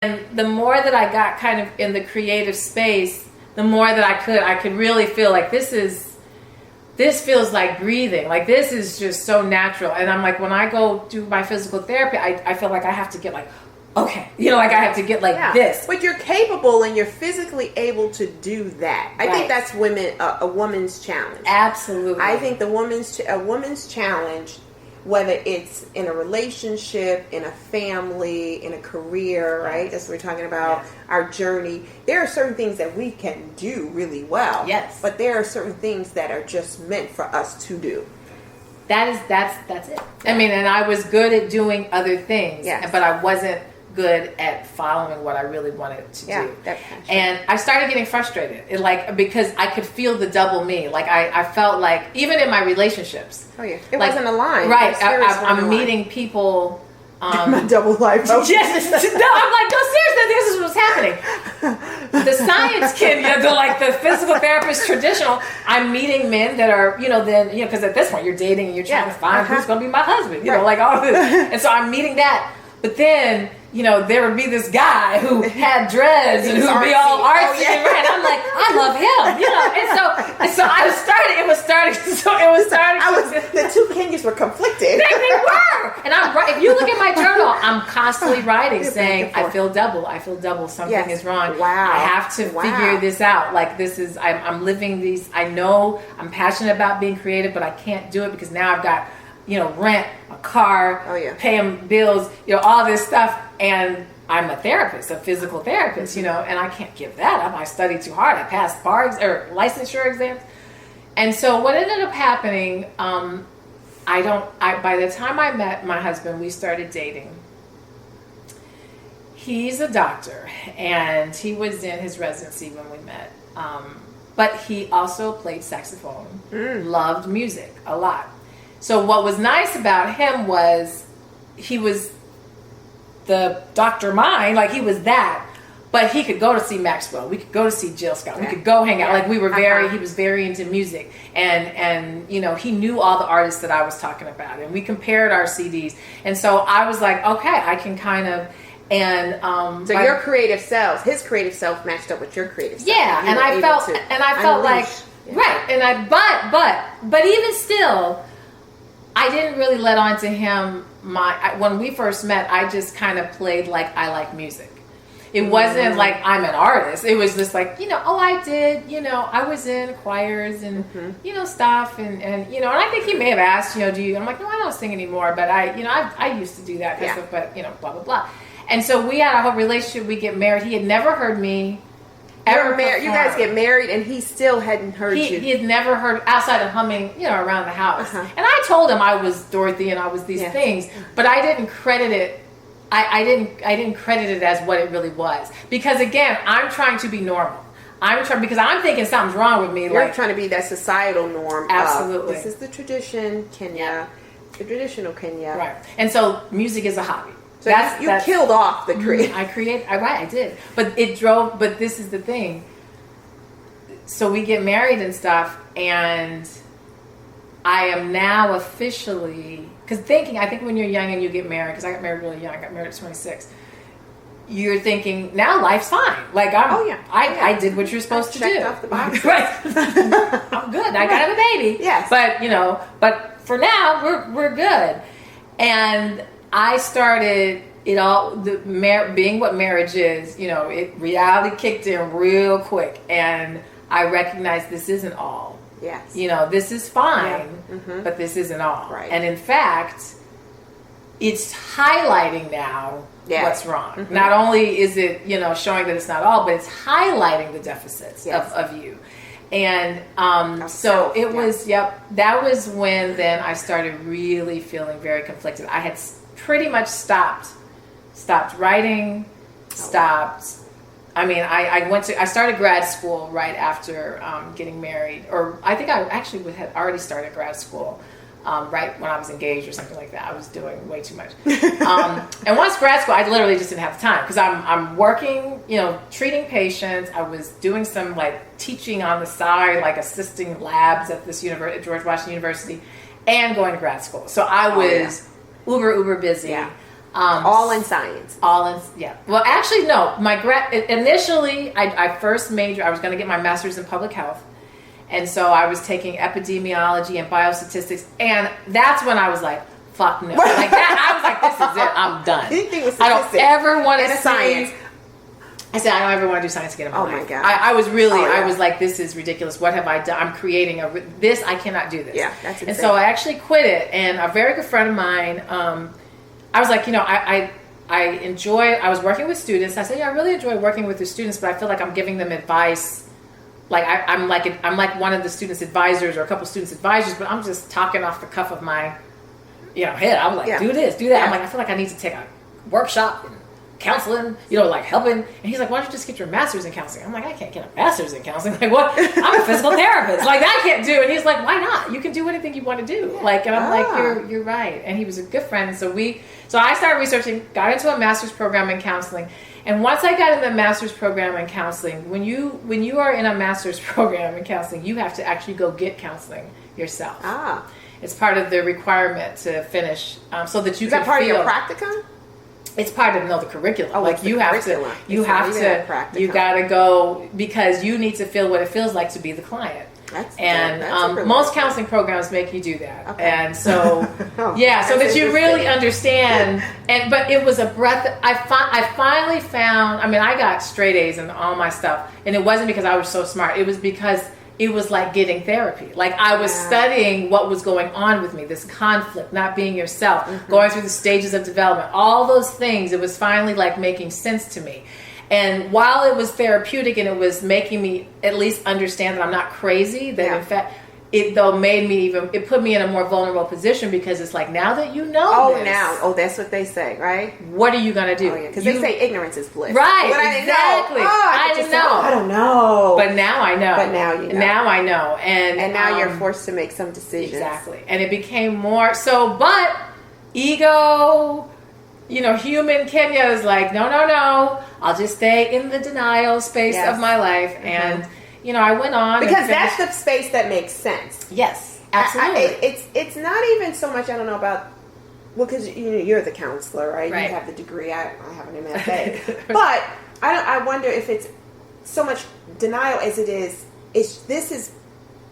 And the more that I got kind of in the creative space, the more that I could really feel like this feels like breathing. Like this is just so natural. And I'm like, when I go do my physical therapy, I feel like I have to get like, okay, like I have to get like this. But you're capable and you're physically able to do that. I think that's a woman's challenge. Absolutely. I think a woman's challenge, whether it's in a relationship, in a family, in a career, right? That's what we're talking about, our journey. There are certain things that we can do really well. Yes. But there are certain things that are just meant for us to do. That's it. I mean, and I was good at doing other things, but I wasn't good at following what I really wanted to do. And I started getting frustrated, because I could feel the double me. Like I felt like, even in my relationships. Oh yeah, it wasn't aligned. Right, I'm meeting people. My double life. Yes, no, I'm like, no, seriously, this is what's happening. The science kid, the physical therapist traditional. I'm meeting men that are, because at this point you're dating and you're trying to find who's going to be my husband, like all this. And so I'm meeting that, but then. There would be this guy who had dreads and who'd be all artsy, and I'm like, I love him, and so the two Kenyas were conflicted. They were, and if you look at my journal, I'm constantly writing, saying, I feel double, something is wrong. Wow. I have to figure this out. Like this is, I'm living these. I know I'm passionate about being creative, but I can't do it because now I've got. Rent, a car, paying bills, all this stuff. And I'm a therapist, a physical therapist, and I can't give that up. I studied too hard. I passed licensure exams. And so what ended up happening, by the time I met my husband, we started dating. He's a doctor and he was in his residency when we met. But he also played saxophone, loved music a lot. So what was nice about him was he was the Dr. Mind, like he was that, but he could go to see Maxwell. We could go to see Jill Scott. We could go hang out. Like we were he was very into music and he knew all the artists that I was talking about and we compared our CDs. And so I was like, okay, I can kind of, so your creative self, his creative self matched up with your creative self. Yeah. And I felt like, right. And but even still, I didn't really let on to him. When we first met, I just kind of played like I like music. It wasn't like I'm an artist. It was just like, I did, I was in choirs and, stuff. And I think he may have asked, do you? I'm like, no, I don't sing anymore. But I used to do that. But, blah, blah, blah. And so we had a whole relationship. We get married. He had never heard me. You guys get married and he still hadn't heard you. He had never heard outside of humming, around the house. And I told him I was Dorothy and I was these things, but I didn't credit it. I didn't credit it as what it really was because again, I'm trying to be normal. Because I'm thinking something's wrong with me. You're trying to be that societal norm. Absolutely. This is the tradition, Kenya, the traditional Kenya. Right. And so music is a hobby. So you killed off the creative. I did. But but this is the thing. So we get married and stuff, and I am now officially, I think when you're young and you get married, because I got married really young, I got married at 26, you're thinking, now life's fine. Like, I did what you're supposed to do. Checked off the box. Right. I'm good. I got to have a baby. Yes. But for now, we're good. And I started being what marriage is, reality kicked in real quick. And I recognized this isn't all. Yes. This is fine, but this isn't all. Right. And in fact, it's highlighting now what's wrong. Not only is it, showing that it's not all, but it's highlighting the deficits of you. And so it was, that was when then I started really feeling very conflicted. I had pretty much stopped writing, I started grad school right after getting married, or I think I actually had already started grad school right when I was engaged or something like that. I was doing way too much. And once grad school, I literally just didn't have the time because I'm working, treating patients. I was doing some teaching on the side, assisting labs at this at George Washington University, and going to grad school. So I was uber busy. Yeah. All in science. Yeah. Well, actually, no. Initially, I first majored. I was going to get my master's in public health, and so I was taking epidemiology and biostatistics, and that's when I was like, "Fuck no!" Like that, I was like, "This is it. I'm done. Anything with I don't ever want to science." I said, I don't ever want to do science again in my life. Oh my God. I was really, I was like, this is ridiculous. What have I done? I'm creating this. I cannot do this. Yeah, that's insane. And so I actually quit it. And a very good friend of mine, I was like, I was working with students. I said, yeah, I really enjoy working with the students, but I feel like I'm giving them advice. Like I'm like one of the students' advisors or a couple students' advisors, but I'm just talking off the cuff of my, head. I was like, do this, do that. Yeah. I'm like, I feel like I need to take a workshop and counseling, like helping. And he's like, why don't you just get your master's in counseling? I'm like, I can't get a master's in counseling. Like, what? I'm a physical therapist. Like, I can't do it. And he's like, why not? You can do anything you want to do. Like, and I'm like, you're right. And he was a good friend. And so I started researching, got into a master's program in counseling. And once I got in the master's program in counseling, when you are in a master's program in counseling, you have to actually go get counseling yourself. It's part of the requirement to finish, so that you Is can that part feel, of your practicum? It's part of the curriculum. Oh, like you have to, you gotta go because you need to feel what it feels like to be the client. That's most counseling programs make you do that. Okay. And so, so that you really understand. But it was a breath. I finally found. I mean, I got straight A's in all my stuff, and it wasn't because I was so smart. It was because it was like getting therapy. Like I was studying what was going on with me, this conflict, not being yourself, going through the stages of development, all those things. It was finally like making sense to me. And while it was therapeutic and it was making me at least understand that I'm not crazy, that in fact, it put me in a more vulnerable position because it's like, now that you know that's what they say, right? What are you going to do? Because they say ignorance is bliss. Right, exactly. I didn't know. I don't know. But now I know. But now you know. Now I know. And now you're forced to make some decisions. Exactly. And it became more, but ego, human Kenya is like, no. I'll just stay in the denial space of my life. And I went on because that's the space that makes sense. Yes, absolutely. It's not even so much. I don't know about because you're the counselor, right? You have the degree. I have an MFA, but I wonder if it's so much denial as it is.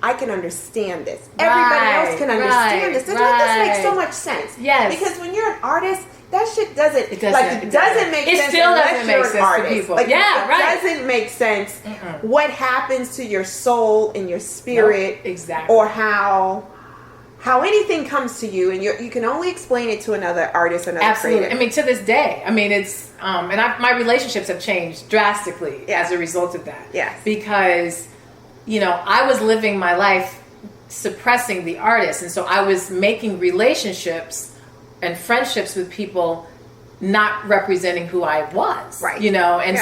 I can understand this. Everybody else can understand this. This makes so much sense. Yes, because when you're an artist, that shit doesn't make sense. It still doesn't make sense to people. It doesn't make sense what happens to your soul and your spirit, or how anything comes to you, and you can only explain it to another artist, another creator. I mean, to this day, I mean, it's and my relationships have changed drastically as a result of that. Yes, because I was living my life suppressing the artist, and so I was making relationships and friendships with people not representing who I was, right?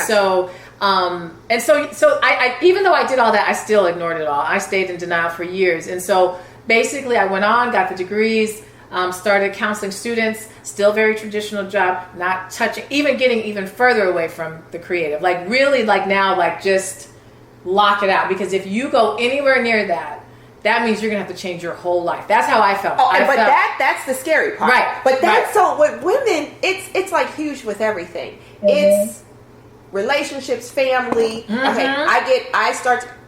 So I even though I did all that, I still ignored it all. I stayed in denial for years, and so basically I went on, got the degrees, started counseling students, still very traditional job, not touching, getting even further away from the creative, like really, like now, like just lock it out, because if you go anywhere near that means you're gonna have to change your whole life. That's how I felt. That's the scary part, right? But that's so with women, it's like huge with everything. It's relationships, family. Okay,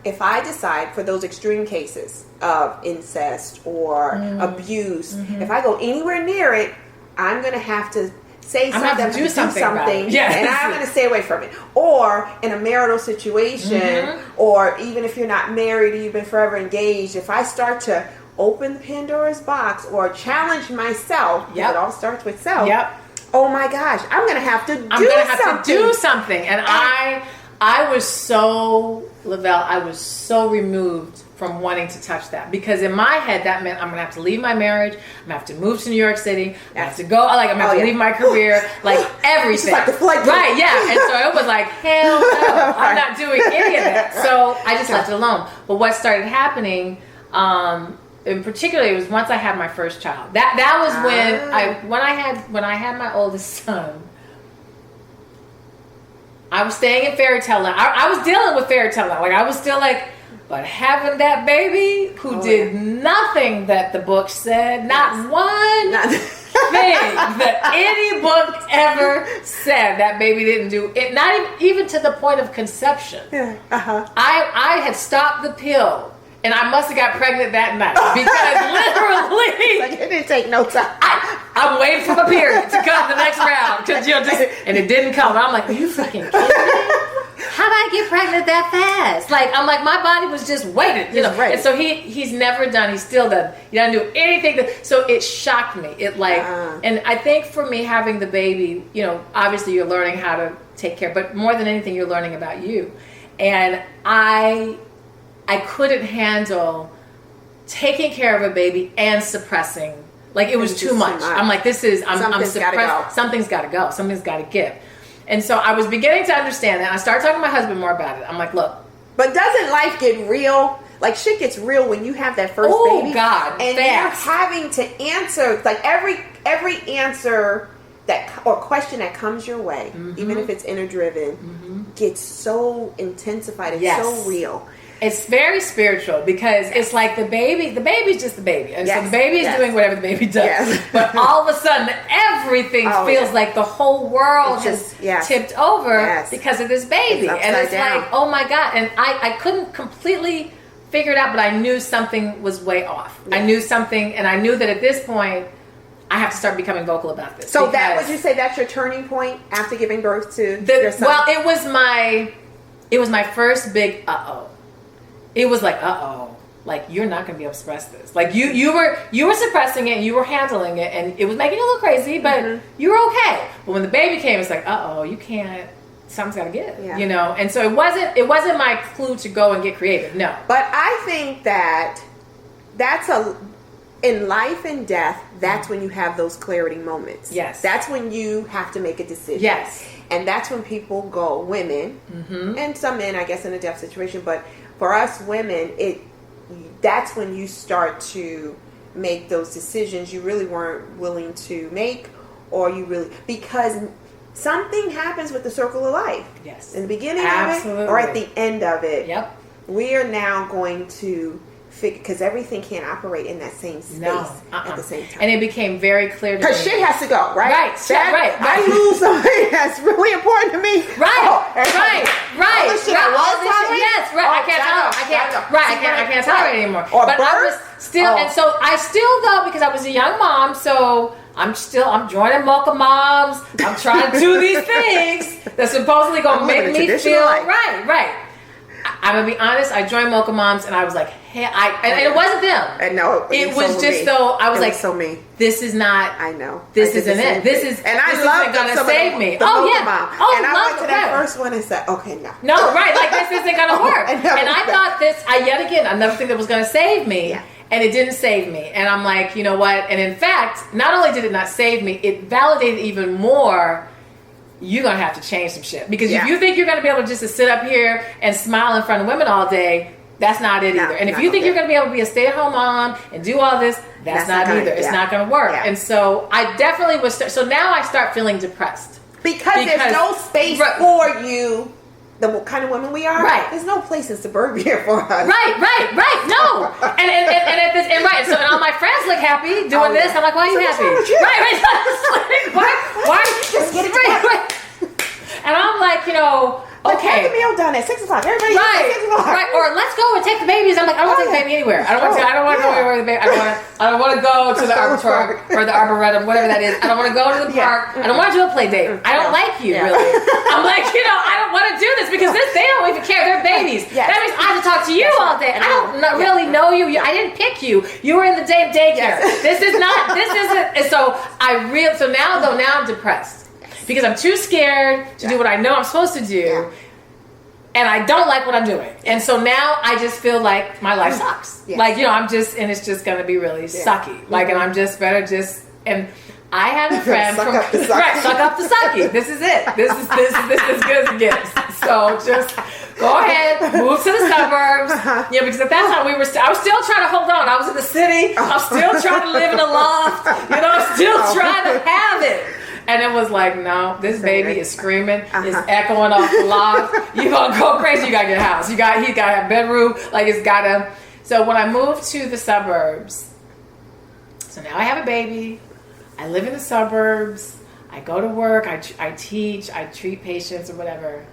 if I decide for those extreme cases of incest or abuse, if I go anywhere near it, I'm gonna have to say something, do something and I'm going to stay away from it. Or in a marital situation, or even if you're not married or you've been forever engaged, if I start to open the Pandora's box or challenge myself, it all starts with self. Oh my gosh, I'm going to have to do something. And I was so, Lavelle, I was so removed from wanting to touch that, because in my head that meant I'm gonna have to leave my marriage, I'm gonna have to move to New York City, I have to go, like I'm gonna have to leave my career, like everything. Like the flight right, yeah. And so it was like, hell no, I'm not doing any of that. So I just left it alone. But what started happening, in particular, it was once I had my first child. That was when I had my oldest son. I was staying in fairy tale land. I was dealing with fairy tale land. Like I was still like, but having that baby who did nothing that the book said, not one. thing that any book ever said that baby didn't do, it not even to the point of conception. Yeah. Uh-huh. I had stopped the pill, and I must have got pregnant that night because literally, Like it didn't take no time. I'm waiting for the period to come the next round because and it didn't come. And I'm like, are you fucking kidding me? How did I get pregnant that fast? Like, I'm like, my body was just waiting, you know. Right. And so he's never done. He still doesn't. He doesn't do anything. So it shocked me. It like, and I think for me having the baby, you know, obviously you're learning how to take care, but more than anything, you're learning about you. And I couldn't handle taking care of a baby and suppressing. Like it was too much. I'm like, I'm suppressed. Something's got to go. Something's got to give. And so I was beginning to understand that. I started talking to my husband more about it. I'm like, look. But doesn't life get real? Like shit gets real when you have that first baby. Oh God, and fast. You're having to answer like every answer that or question that comes your way, even if it's inner driven, gets so intensified. It's so real. It's very spiritual because it's like the baby's just the baby. And so the baby is doing whatever the baby does. Yes. But all of a sudden, everything feels like the whole world has tipped over because of this baby. And it's like, oh my God. And I couldn't completely figure it out, but I knew something was way off. I knew something, and I knew that at this point, I have to start becoming vocal about this. So would you say that's your turning point after giving birth to your son? Well, it was my first big uh-oh. It was like, like you're not going to be able to suppress this. Like you were suppressing it, and you were handling it, and it was making you a little crazy, but you were okay. But when the baby came, it's like, you can't. Something's got to give, you know. And so it wasn't my clue to go and get creative. No. But I think that's in life and death. That's when you have those clarity moments. Yes. That's when you have to make a decision. Yes. And that's when people go, women, and some men, I guess, in a death situation, but for us women, that's when you start to make those decisions you really weren't willing to make, because something happens with the circle of life. Yes. In the beginning of it or at the end of it. Yep. We are now going to figure, because everything can't operate in that same space at the same time. And it became very clear to me. Because shit has to go, right? Right. I lose somebody that's really important to me. Right. All the shit I was tolerating. Yes, right. I can't tolerate it anymore. Or but birth. I was still, and so I still though, because I was a young mom, so I'm joining Mocha Moms. I'm trying to do these things that's supposedly going to make me feel right. I'm going to be honest. I joined Mocha Moms and I was like, hey, and it wasn't them. And no, it was just though, I was like, so me. This is not, I know. This isn't it. This is, and I love going to save me. The Mocha Mom. Oh, and I went to that first one and said, okay, no. No, right. Like this isn't going to work. And I thought yet again, another thing that was going to save me. Yeah. And it didn't save me. And I'm like, you know what? And in fact, not only did it not save me, it validated even more, you're going to have to change some shit. Because if you think you're going to be able to just sit up here and smile in front of women all day, that's not it either. And if you think you're going to be able to be a stay-at-home mom and do all this, that's not either. It's not going to work. Yeah. And so I definitely was, so now I start feeling depressed. Because there's no space for you. The kind of women we are, there's no place in suburbia for us. Right. No, and so all my friends look happy doing this. I'm like, why are you happy? Right. Why? Just get it together. And I'm like, you know, okay. Get the meal done at 6 o'clock. Everybody eats at 6 o'clock. Right. Or let's go and take the babies. I'm like, I don't want to take the baby anywhere. I don't want to go anywhere with the baby. I don't want to go to the arbitrary or the arboretum, whatever that is. I don't want to go to the park. I don't want to do a play date. I don't like you, really. I'm like, you know, I don't want to do this because they don't even care. They're babies. That means I have to talk to you all day. I don't really know you. I didn't pick you. You were in the daycare. This isn't. And so now I'm depressed. Because I'm too scared to do what I know I'm supposed to do. And I don't like what I'm doing. And so now I just feel like my life sucks. Like, you know, and it's just going to be really sucky. Like, and I'm just better and I had a friend suck up the sucky. This is it. This is as good as it gets. So just go ahead, move to the suburbs. Yeah, because at that time I was still trying to hold on. I was in the city. I'm still trying to live in a loft. You know, I'm still trying to have it. And it was like, no, this baby is screaming, it's echoing off the loft. You're gonna go crazy. You gotta get a house. He gotta have a bedroom. Like it's gotta. So when I moved to the suburbs, so now I have a baby. I live in the suburbs. I go to work. I teach. I treat patients or whatever.